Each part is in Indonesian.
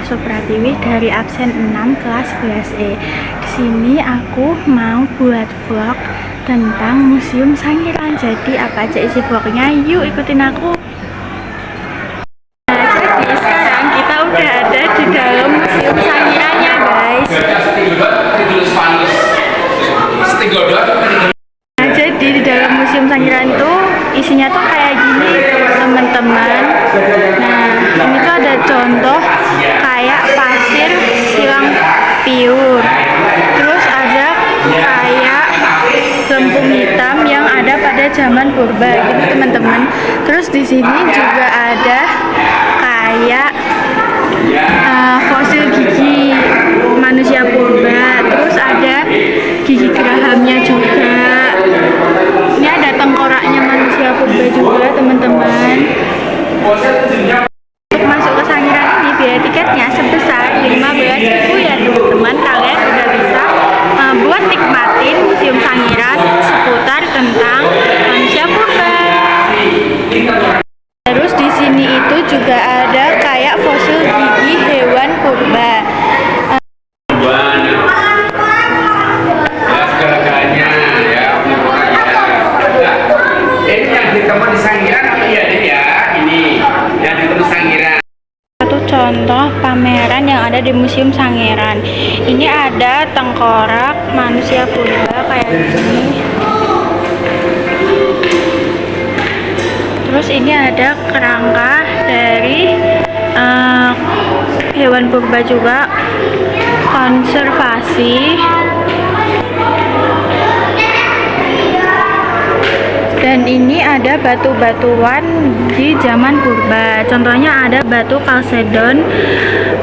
Supratiwi dari absen 6 kelas 11E. Di sini aku mau buat vlog tentang Museum Sangiran. Jadi apa aja isi vlognya? Yuk ikutin aku. Nah, jadi sekarang kita udah ada di dalam Museum Sangirannya, guys. Nah, jadi di dalam Museum Sangiran itu isinya tuh kayak gini, teman-teman. Nah, ini tuh ada contoh kayak pasir silang piur. Terus ada kayak lempung hitam yang ada pada zaman purba gitu, teman-teman. Terus di sini juga ada kayak fosil gigi manusia purba. Terus ada gigi gerahamnya juga. Ini ada tengkoraknya manusia purba juga, teman-teman. Untuk masuk ke Sangiran ini biaya tiketnya sebesar 15.000 ya, teman-teman. Kalian udah bisa buat nikmatin Museum Sangiran seputar tentang manusia purba. Terus di sini itu juga ada kayak fosil gigi hewan purba. Contoh pameran yang ada di Museum Sangiran. Ini ada tengkorak manusia purba kayak gini. Terus ini ada kerangka dari hewan purba juga, konservasi. Dan ini ada batu-batuan di zaman purba. Contohnya ada batu kalsedon,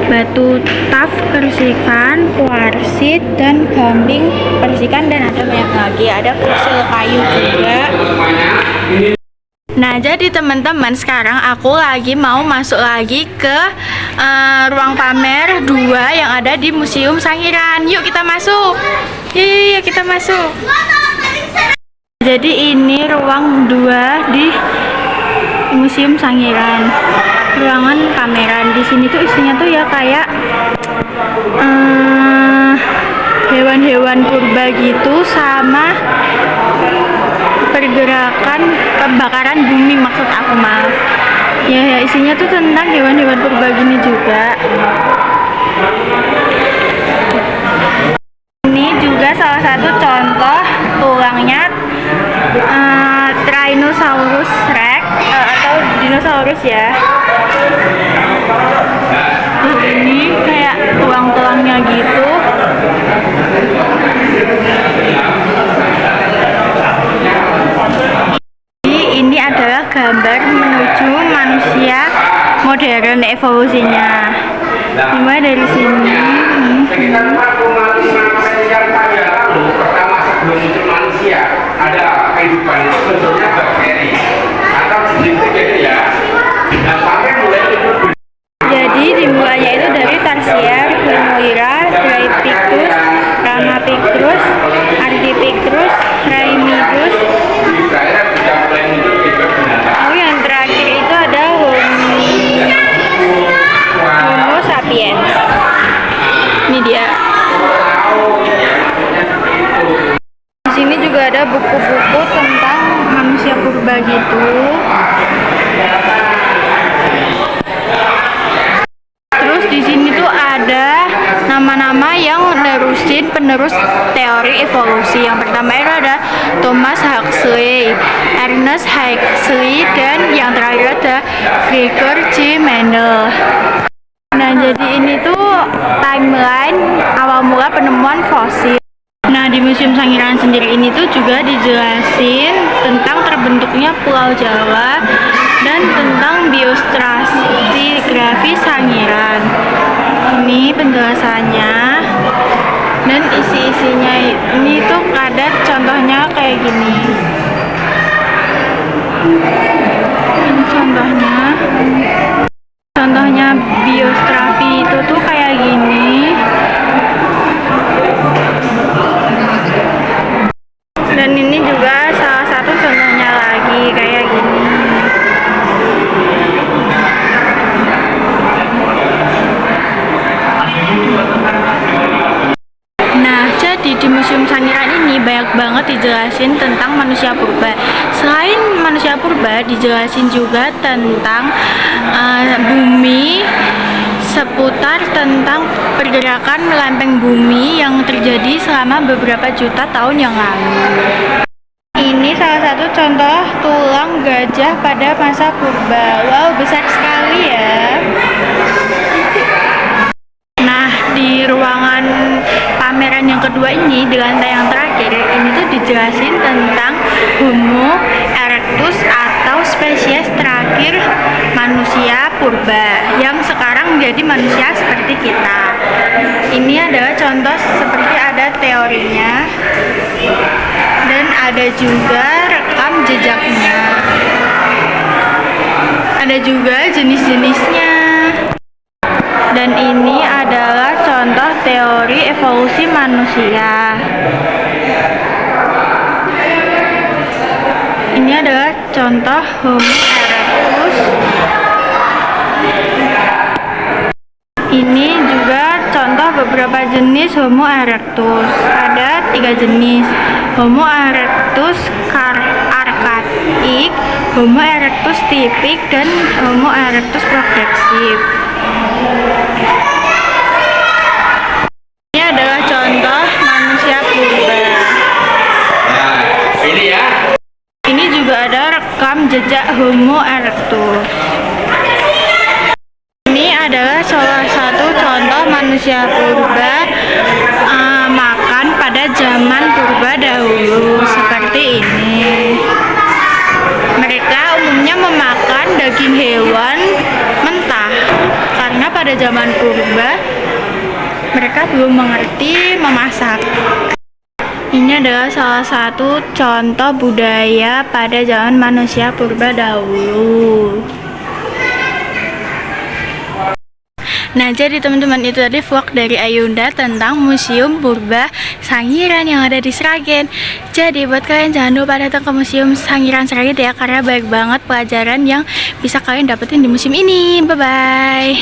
batu taf persikan, kuarsit, dan gamping persikan, dan ada banyak lagi. Ada fosil kayu juga. Nah, jadi teman-teman, sekarang aku lagi mau masuk lagi ke ruang pamer 2 yang ada di Museum Sangiran. Yuk kita masuk. Yuk kita masuk. Jadi ini ruang 2 di Museum Sangiran, ruangan pameran. Di sini tuh isinya tuh ya kayak hewan-hewan purba gitu, sama pergerakan pembakaran bumi, maksud aku, maaf. Ya, isinya tuh tentang hewan-hewan purba gini juga. Ini juga salah satu contoh tulangnya Tyrannosaurus Rex atau dinosaurus ya. Ini kayak tulang-tulangnya gitu. Ini adalah gambar menuju manusia modern evolusinya. Dimulai dari sini. Sebelum muncul manusia ada kehidupan bentuknya bakteri atau jenis gitu ya. Nah, sampai mulai itu. Jadi dimulainya itu dari Tarsier, Huinoira, Drypictus, Ramapictus, Ardipictus, Raimidus. Lalu yang terakhir itu ada Homo sapiens. Ini dia. Di sini juga ada buku-buku tentang manusia purba gitu. Terus di sini tuh ada nama-nama yang nerusin penerus teori evolusi. Yang pertama itu ada Thomas Huxley, Ernest Haxley, dan yang terakhir ada Gregor G. Mendel. Nah, jadi ini tuh timeline awal mula penemuan fosil. Nah, di Museum Sangiran sendiri ini tuh juga dijelasin tentang terbentuknya Pulau Jawa dan tentang biostratigrafi Sangiran. Ini penjelasannya dan isi-isinya. Ini tuh ada contohnya kayak gini. Ini contohnya biostrafi itu tuh kayak gini. Dan ini juga salah satu contohnya lagi kayak gini. Museum Sangiran ini banyak banget dijelasin tentang manusia purba. Selain manusia purba, dijelasin juga tentang bumi, seputar tentang pergerakan lempeng bumi yang terjadi selama beberapa juta tahun yang lalu. Ini salah satu contoh tulang gajah pada masa purba. Wow, besar sekali ya. Nah, di ruangan pameran yang kedua ini, di lantai yang terakhir, ini tuh dijelasin tentang Homo erectus atau spesies terakhir manusia purba yang sekarang menjadi manusia seperti kita. Ini adalah contoh seperti ada teorinya dan ada juga rekam jejaknya. Ada juga jenis-jenisnya. Dan ini adalah contoh teori evolusi manusia. Ini adalah contoh Homo erectus. Ini juga contoh beberapa jenis Homo erectus. Ada 3 jenis: Homo erectus archaik, Homo erectus tipik, dan Homo erectus progresif. Ini adalah contoh manusia purba. Nah, ini ya. Ini juga ada rekam jejak Homo erectus. Ini adalah salah satu contoh manusia purba makan pada zaman purba dahulu, seperti ini. Mereka umumnya memakan daging hewan mentah karena pada zaman purba mereka belum mengerti memasak. Ini adalah salah satu contoh budaya pada zaman manusia purba dahulu. Nah, jadi teman-teman, itu tadi vlog dari Ayunda tentang Museum Purba Sangiran yang ada di Sragen. Jadi buat kalian jangan lupa datang ke Museum Sangiran Sragen ya, karena banyak banget pelajaran yang bisa kalian dapetin di museum ini. Bye bye.